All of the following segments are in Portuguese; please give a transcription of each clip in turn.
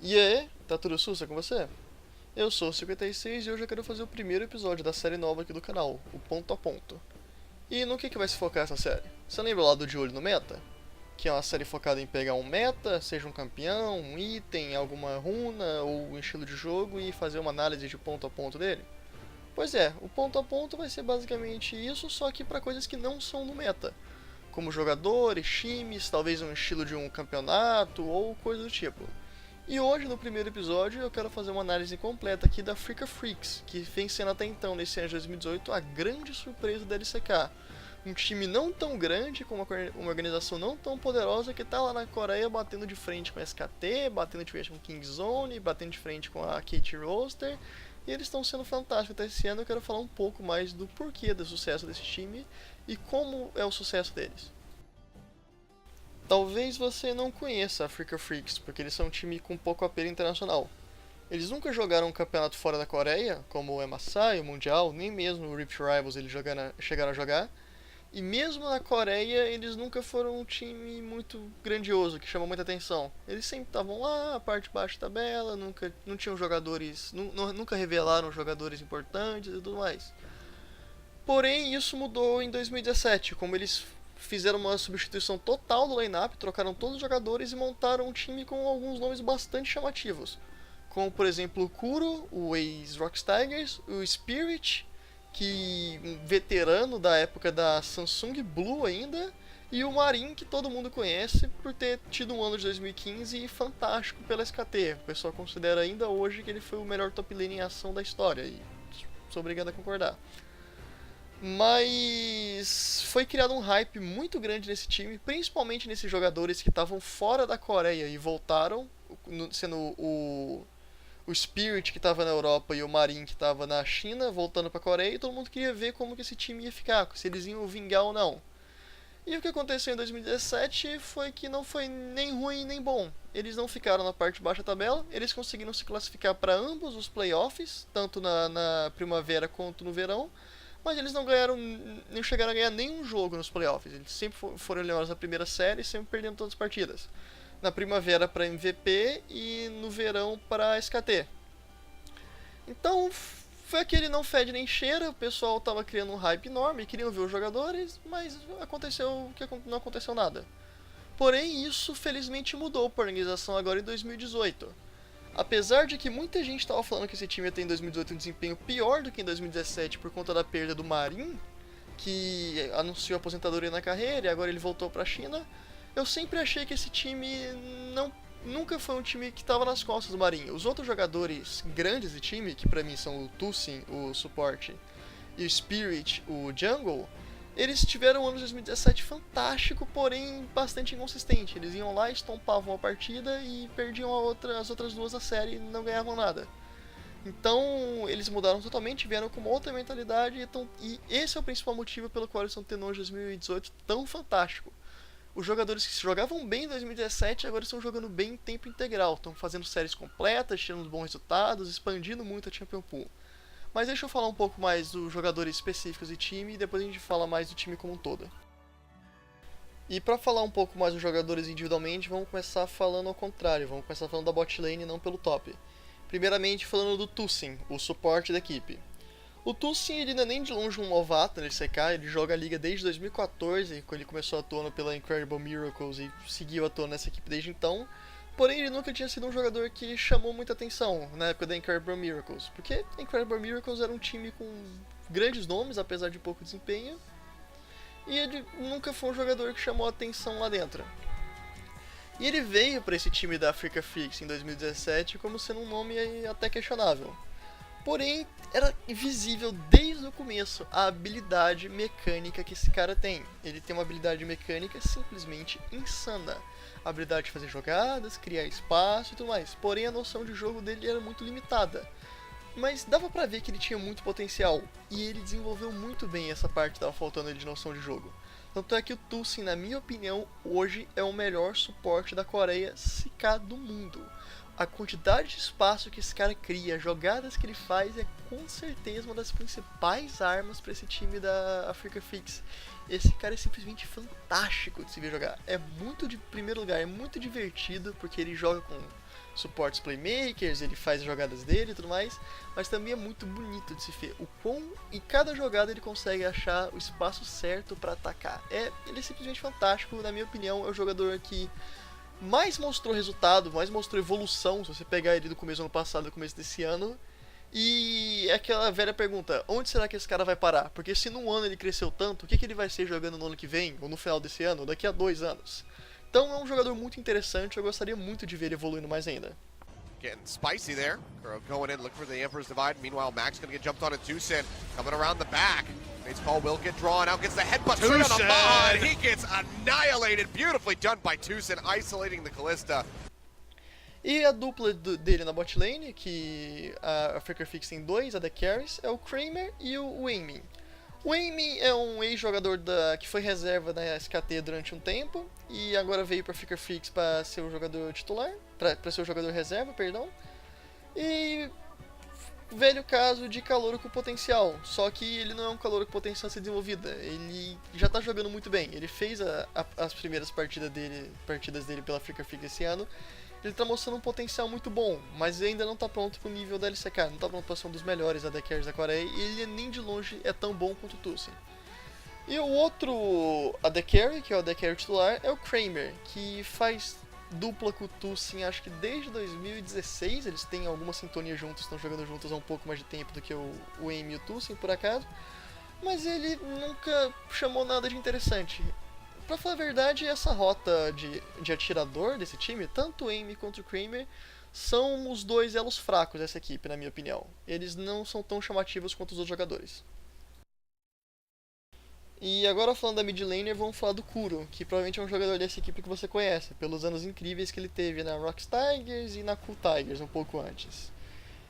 E aí, tá tudo sussa com você? Eu sou o 56 e hoje eu quero fazer o primeiro episódio da série nova aqui do canal, o Ponto a Ponto. E no que vai se focar essa série? Você lembra lá do De Olho no Meta? Que é uma série focada em pegar um meta, seja um campeão, um item, alguma runa ou um estilo de jogo e fazer uma análise de ponto a ponto dele? Pois é, o ponto a ponto vai ser basicamente isso, só que para coisas que não são no meta, como jogadores, times, talvez um estilo de um campeonato ou coisa do tipo. E hoje, no primeiro episódio, eu quero fazer uma análise completa aqui da Freaka Freaks, que vem sendo até então, nesse ano de 2018, a grande surpresa da LCK. Um time não tão grande, com uma organização não tão poderosa, que tá lá na Coreia batendo de frente com a SKT, batendo de frente com Kingzone, batendo de frente com a KT Roster. E eles estão sendo fantásticos até esse ano. Eu quero falar um pouco mais do porquê do sucesso desse time e como é o sucesso deles. Talvez você não conheça a Freaka Freaks, porque eles são um time com pouco apelo internacional. Eles nunca jogaram um campeonato fora da Coreia, como o MSI, o Mundial, nem mesmo o Rift Rivals eles chegaram a jogar. E mesmo na Coreia, eles nunca foram um time muito grandioso, que chama muita atenção. Eles sempre estavam lá, a parte de baixo da tabela, não tinham jogadores, nunca revelaram jogadores importantes e tudo mais. Porém, isso mudou em 2017, como eles fizeram uma substituição total do line-up, trocaram todos os jogadores e montaram um time com alguns nomes bastante chamativos. Como, por exemplo, o Kuro, o ex-Rocks Tigers, o Spirit, que um veterano da época da Samsung Blue ainda, e o Marin, que todo mundo conhece por ter tido um ano de 2015 fantástico pela SKT. O pessoal considera ainda hoje que ele foi o melhor top lane em ação da história, e sou obrigado a concordar. Mas foi criado um hype muito grande nesse time, principalmente nesses jogadores que estavam fora da Coreia e voltaram, sendo o Spirit que estava na Europa e o Marin que estava na China, voltando para a Coreia, e todo mundo queria ver como que esse time ia ficar, se eles iam vingar ou não. E o que aconteceu em 2017 foi que não foi nem ruim nem bom. Eles não ficaram na parte de baixa da tabela, eles conseguiram se classificar para ambos os playoffs, tanto na primavera quanto no verão, mas eles não ganharam, nem chegaram a ganhar nenhum jogo nos playoffs. Eles sempre foram eliminados na primeira série, sempre perdendo todas as partidas. Na primavera para MVP e no verão para SKT. Então foi aquele não fede nem cheira, o pessoal tava criando um hype enorme, queriam ver os jogadores, mas aconteceu que não aconteceu nada. Porém, isso felizmente mudou para a organização agora em 2018. Apesar de que muita gente estava falando que esse time ia ter em 2018 um desempenho pior do que em 2017 por conta da perda do Marin, que anunciou a aposentadoria na carreira e agora ele voltou para a China, eu sempre achei que esse time nunca foi um time que estava nas costas do Marin. Os outros jogadores grandes do time, que para mim são o Tussin, o suporte, e o Spirit, o Jungle, eles tiveram um ano de 2017 fantástico, porém bastante inconsistente. Eles iam lá, estompavam a partida e perdiam as outras duas da série e não ganhavam nada. Então eles mudaram totalmente, vieram com uma outra mentalidade e esse é o principal motivo pelo qual eles estão tendo hoje 2018 tão fantástico. Os jogadores que se jogavam bem em 2017 agora estão jogando bem em tempo integral, estão fazendo séries completas, tirando bons resultados, expandindo muito a Champion Pool. Mas deixa eu falar um pouco mais dos jogadores específicos do time e depois a gente fala mais do time como um todo. E para falar um pouco mais dos jogadores individualmente, vamos começar falando ao contrário, vamos começar falando da bot lane e não pelo top. Primeiramente falando do Tussin, o suporte da equipe. O Tussin ele não é nem de longe um novato na LCK, ele joga a liga desde 2014, quando ele começou atuando pela Incredible Miracles e seguiu atuando nessa equipe desde então. Porém, ele nunca tinha sido um jogador que chamou muita atenção na época da Incredible Miracles, porque a Incredible Miracles era um time com grandes nomes, apesar de pouco desempenho, e ele nunca foi um jogador que chamou atenção lá dentro. E ele veio para esse time da Freaka Freaks em 2017 como sendo um nome até questionável. Porém, era visível desde o começo a habilidade mecânica que esse cara tem. Ele tem uma habilidade mecânica simplesmente insana. A habilidade de fazer jogadas, criar espaço e tudo mais. Porém, a noção de jogo dele era muito limitada. Mas dava pra ver que ele tinha muito potencial. E ele desenvolveu muito bem essa parte que tava faltando ele de noção de jogo. Tanto é que o Tussin, na minha opinião, hoje é o melhor suporte da Coreia, se cá do mundo. A quantidade de espaço que esse cara cria, as jogadas que ele faz é com certeza uma das principais armas para esse time da Africa Fix. Esse cara é simplesmente fantástico de se ver jogar. É muito de primeiro lugar, é muito divertido porque ele joga com suporta os playmakers, ele faz as jogadas dele e tudo mais, mas também é muito bonito de se ver o quão em cada jogada ele consegue achar o espaço certo para atacar. Ele é simplesmente fantástico, na minha opinião, é o jogador que mais mostrou resultado, mais mostrou evolução, se você pegar ele do começo do ano passado do começo desse ano. E é aquela velha pergunta, onde será que esse cara vai parar? Porque se num ano ele cresceu tanto, o que ele vai ser jogando no ano que vem, ou no final desse ano, ou daqui a 2 anos? Então é um jogador muito interessante, eu gostaria muito de ver ele evoluindo mais ainda. Getting spicy there. Kuro going in, looking for the Emperor's Divide. Meanwhile, Max gonna get jumped on at TuSen. Coming around the back. Mates call will get drawn out, gets the headbutt straight on the mod. He gets annihilated. Beautifully done by TuSen, isolating the Kalista. E a dupla dele na bot lane, que a Faker Fix tem dois, a The Carries, é o Kramer e o Amy. O Amy é um ex-jogador que foi reserva da SKT durante um tempo e agora veio para Faker Fix para ser o jogador titular, para ser o jogador reserva, perdão. E velho caso de calouro com potencial, só que ele não é um calouro com potencial a ser desenvolvida. Ele já tá jogando muito bem. Ele fez as primeiras partidas dele pela Faker Fix esse ano. Ele tá mostrando um potencial muito bom, mas ainda não tá pronto pro nível da LCK, não tá pronto pra ser um dos melhores AD Carries da Coreia, e ele nem de longe é tão bom quanto o TuSen. E o outro AD Carry, que é o AD Carry titular, é o Kramer, que faz dupla com o TuSen, acho que desde 2016, eles têm alguma sintonia juntos, estão jogando juntos há um pouco mais de tempo do que o Amy e o TuSen, por acaso, mas ele nunca chamou nada de interessante. Pra falar a verdade, essa rota de atirador desse time, tanto o Amy quanto o Kramer, são os dois elos fracos dessa equipe, na minha opinião. Eles não são tão chamativos quanto os outros jogadores. E agora falando da mid laner, vamos falar do Kuro, que provavelmente é um jogador dessa equipe que você conhece, pelos anos incríveis que ele teve na Rocks Tigers e na Cool Tigers um pouco antes.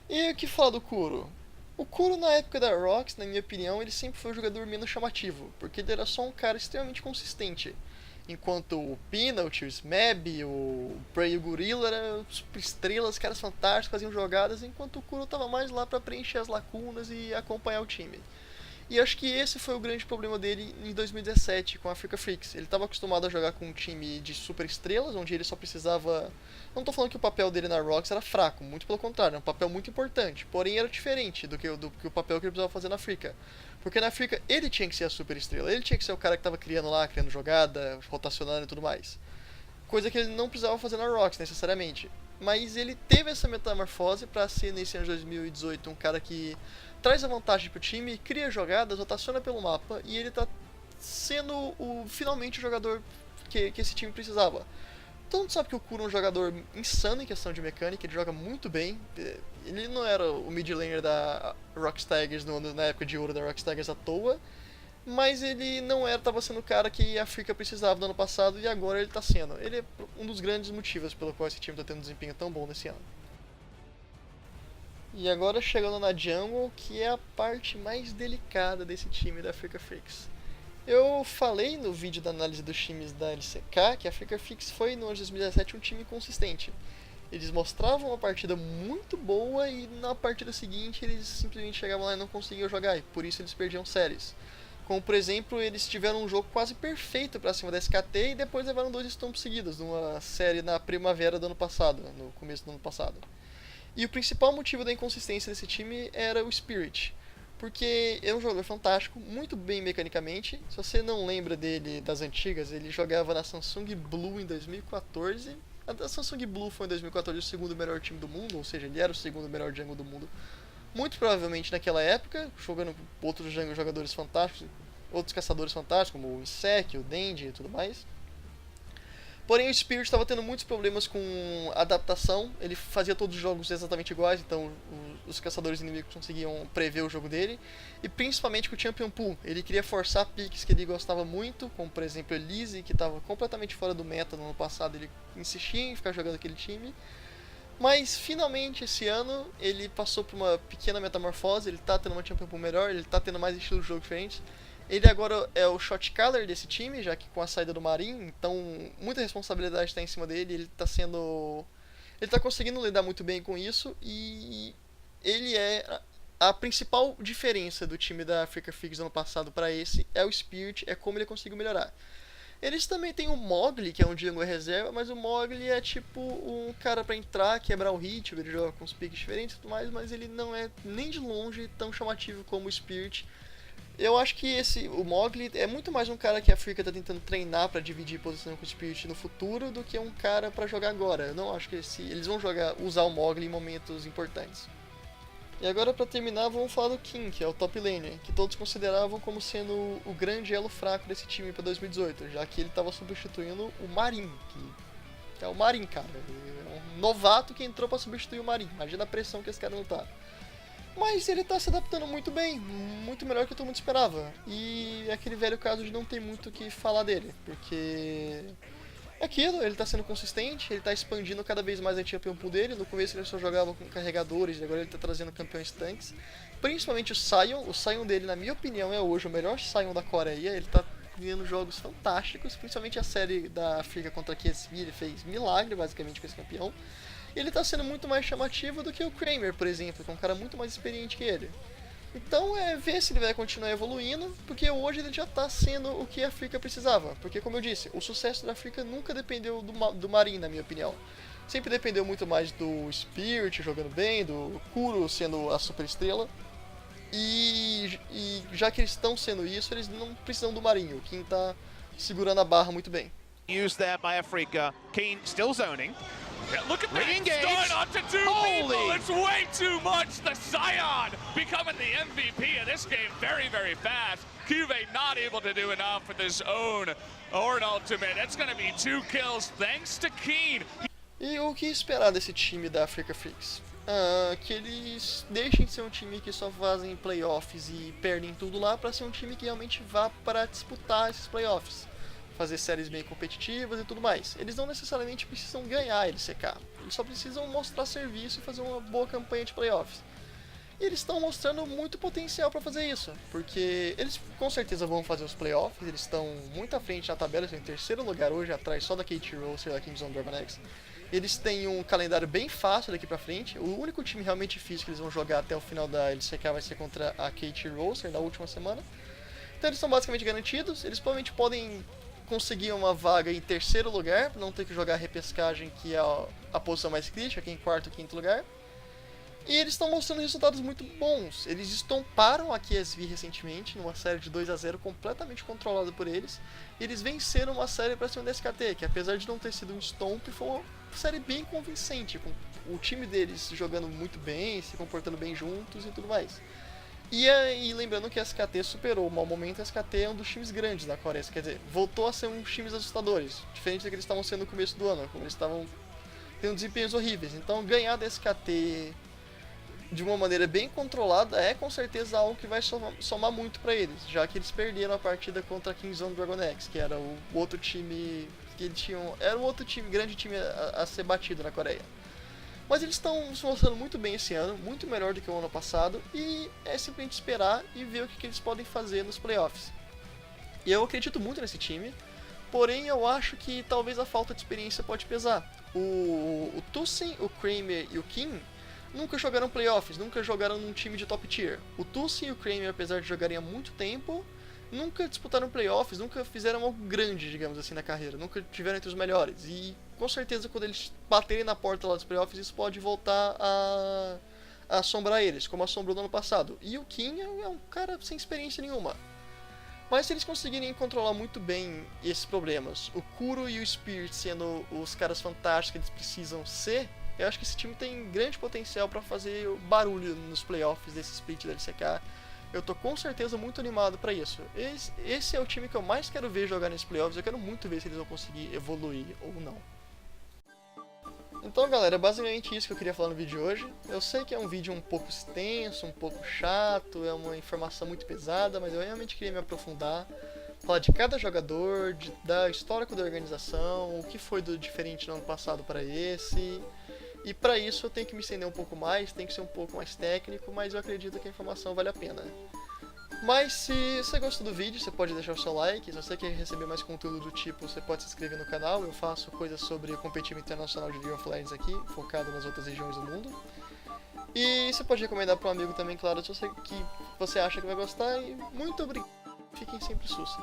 E o que falar do Kuro? O Kuro na época da Rocks, na minha opinião, ele sempre foi um jogador menos chamativo, porque ele era só um cara extremamente consistente. Enquanto o Peanut, o Smeb, o Prey e o Gorilla eram super estrelas, caras fantásticos, faziam jogadas, enquanto o Kuro estava mais lá para preencher as lacunas e acompanhar o time. E acho que esse foi o grande problema dele em 2017 com a Africa Freaks. Ele estava acostumado a jogar com um time de super estrelas, onde ele só precisava... Não estou falando que o papel dele na Rocks era fraco, muito pelo contrário, era um papel muito importante. Porém era diferente do que o papel que ele precisava fazer na Africa. Porque na Africa ele tinha que ser a super estrela, ele tinha que ser o cara que estava criando lá, criando jogada, rotacionando e tudo mais. Coisa que ele não precisava fazer na Rocks necessariamente. Mas ele teve essa metamorfose para ser nesse ano de 2018 um cara que traz a vantagem pro time, cria jogadas, rotaciona pelo mapa e ele tá sendo finalmente o jogador que esse time precisava. Todo mundo sabe que o Kuro é um jogador insano em questão de mecânica, ele joga muito bem. Ele não era o mid laner da Rocks Tigers na época de ouro da Rocks Tigers à toa, mas ele não estava sendo o cara que a Africa precisava no ano passado e agora ele está sendo. Ele é um dos grandes motivos pelo qual esse time está tendo um desempenho tão bom nesse ano. E agora chegando na Jungle, que é a parte mais delicada desse time da Africa Freaks. Eu falei no vídeo da análise dos times da LCK que a Africa Freaks foi no ano de 2017 um time consistente. Eles mostravam uma partida muito boa e na partida seguinte eles simplesmente chegavam lá e não conseguiam jogar, e por isso eles perdiam séries. Como por exemplo, eles tiveram um jogo quase perfeito para cima da SKT e depois levaram 2 stomps seguidos numa série na primavera do ano passado, no começo do ano passado. E o principal motivo da inconsistência desse time era o Spirit, porque é um jogador fantástico, muito bem mecanicamente. Se você não lembra dele das antigas, ele jogava na Samsung Blue em 2014. A Samsung Blue foi em 2014 o segundo melhor time do mundo, ou seja, ele era o segundo melhor jungle do mundo. Muito provavelmente naquela época, jogando com outros jogadores fantásticos, outros caçadores fantásticos, como o Insec, o Dendi e tudo mais. Porém, o Spirit estava tendo muitos problemas com adaptação. Ele fazia todos os jogos exatamente iguais, então os caçadores inimigos conseguiam prever o jogo dele. E principalmente com o Champion Pool. Ele queria forçar picks que ele gostava muito, como por exemplo Elise, que estava completamente fora do meta no ano passado. Ele insistia em ficar jogando aquele time. Mas finalmente esse ano ele passou por uma pequena metamorfose. Ele está tendo uma Champion Pool melhor, ele está tendo mais estilo de jogo diferente. Ele agora é o shot caller desse time, já que com a saída do Marin, então muita responsabilidade está em cima dele, ele está conseguindo lidar muito bem com isso e ele é a principal diferença do time da Africa Figs ano passado para esse é o Spirit, é como ele conseguiu melhorar. Eles também têm o Mogli, que é um jungle reserva, mas o Mogli é tipo um cara pra entrar, quebrar o ritmo, ele joga com os piques diferentes e tudo mais, mas ele não é nem de longe tão chamativo como o Spirit. Eu acho que o Mogli é muito mais um cara que a Africa tá tentando treinar pra dividir posição com o Spirit no futuro do que um cara pra jogar agora. Eu não acho que eles vão usar o Mogli em momentos importantes. E agora, pra terminar, vamos falar do King, que é o top laner, que todos consideravam como sendo o grande elo fraco desse time pra 2018, já que ele estava substituindo o Marin, que é o Marin, cara. É um novato que entrou pra substituir o Marin. Imagina a pressão que esse cara não tá. Mas ele tá se adaptando muito bem, muito melhor do que todo mundo esperava. E é aquele velho caso de não ter muito o que falar dele, porque é aquilo, ele tá sendo consistente, ele tá expandindo cada vez mais a champion pool dele. No começo ele só jogava com carregadores, e agora ele tá trazendo campeões tanques. Principalmente o Sion dele, na minha opinião, é hoje o melhor Sion da Coreia. Ele tá criando jogos fantásticos, principalmente a série da África contra a KSV, ele fez milagre basicamente com esse campeão. E ele tá sendo muito mais chamativo do que o Kramer, por exemplo, que é um cara muito mais experiente que ele. Então é ver se ele vai continuar evoluindo, porque hoje ele já está sendo o que a África precisava. Porque, como eu disse, o sucesso da África nunca dependeu do Marin, na minha opinião. Sempre dependeu muito mais do Spirit jogando bem, do Kuro sendo a super estrela. E já que eles estão sendo isso, eles não precisam do Marin. O Kim está segurando a barra muito bem. Used there by Africa. Keen still zoning. Yeah, look at that! Re-engage. Start onto two Holy. people! It's way too much! The Scion becoming the MVP of this game very, very fast. Cuvée not able to do enough with his own ultimate. That's going to be 2 kills thanks to Keen. E o que esperar desse time da Africa Freaks? Que eles deixem de ser um time que só fazem playoffs e perdem tudo lá para ser um time que realmente vá para disputar esses playoffs. Fazer séries bem competitivas e tudo mais. Eles não necessariamente precisam ganhar a LCK, eles só precisam mostrar serviço e fazer uma boa campanha de playoffs. E eles estão mostrando muito potencial para fazer isso, porque eles com certeza vão fazer os playoffs, eles estão muito à frente na tabela, estão em terceiro lugar hoje, atrás só da KT Rose e da King's Own Dragon X. Eles têm um calendário bem fácil daqui pra frente. O único time realmente difícil que eles vão jogar até o final da LCK vai ser contra a KT Rose na última semana. Então eles estão basicamente garantidos, eles provavelmente podem conseguir uma vaga em terceiro lugar, para não ter que jogar a repescagem, que é a posição mais crítica, aqui em quarto e quinto lugar. E eles estão mostrando resultados muito bons. Eles estomparam a KSV recentemente, numa série de 2-0 completamente controlada por eles. E eles venceram uma série para cima da SKT, que apesar de não ter sido um stomp, foi uma série bem convincente, com o time deles jogando muito bem, se comportando bem juntos e tudo mais. E lembrando que a SKT superou o mau momento, a SKT é um dos times grandes da Coreia, quer dizer, voltou a ser um dos times assustadores, diferente do que eles estavam sendo no começo do ano, como eles estavam tendo desempenhos horríveis. Então ganhar da SKT de uma maneira bem controlada é com certeza algo que vai somar muito para eles, já que eles perderam a partida contra a King's Own Dragon X, que era o outro time que eles tinham, era o outro time, grande time a ser batido na Coreia. Mas eles estão se mostrando muito bem esse ano, muito melhor do que o ano passado, e é simplesmente esperar e ver o que eles podem fazer nos playoffs. E eu acredito muito nesse time, porém eu acho que talvez a falta de experiência pode pesar. O Tussin, o Kramer e o Kim nunca jogaram playoffs, nunca jogaram num time de top tier. O Tussin e o Kramer, apesar de jogarem há muito tempo, nunca disputaram playoffs, nunca fizeram algo grande, digamos assim, na carreira, nunca tiveram entre os melhores. E com certeza quando eles baterem na porta lá dos playoffs, isso pode voltar a assombrar eles, como assombrou no ano passado. E o Kim é um cara sem experiência nenhuma. Mas se eles conseguirem controlar muito bem esses problemas, o Kuro e o Spirit sendo os caras fantásticos que eles precisam ser, eu acho que esse time tem grande potencial para fazer barulho nos playoffs desse split da LCK. Eu tô com certeza muito animado para isso. Esse é o time que eu mais quero ver jogar nesses playoffs. Eu quero muito ver se eles vão conseguir evoluir ou não. Então galera, é basicamente isso que eu queria falar no vídeo de hoje. Eu sei que é um vídeo um pouco extenso, um pouco chato, é uma informação muito pesada, mas eu realmente queria me aprofundar, falar de cada jogador, da histórico da organização, o que foi do diferente no ano passado para esse. E para isso eu tenho que me estender um pouco mais, tem que ser um pouco mais técnico, mas eu acredito que a informação vale a pena. Mas se você gostou do vídeo, você pode deixar o seu like. Se você quer receber mais conteúdo do tipo, você pode se inscrever no canal. Eu faço coisas sobre o competitivo internacional de League of Legends aqui, focado nas outras regiões do mundo. E você pode recomendar para um amigo também, claro, se você acha que vai gostar. E muito obrigado. Fiquem sempre sussa.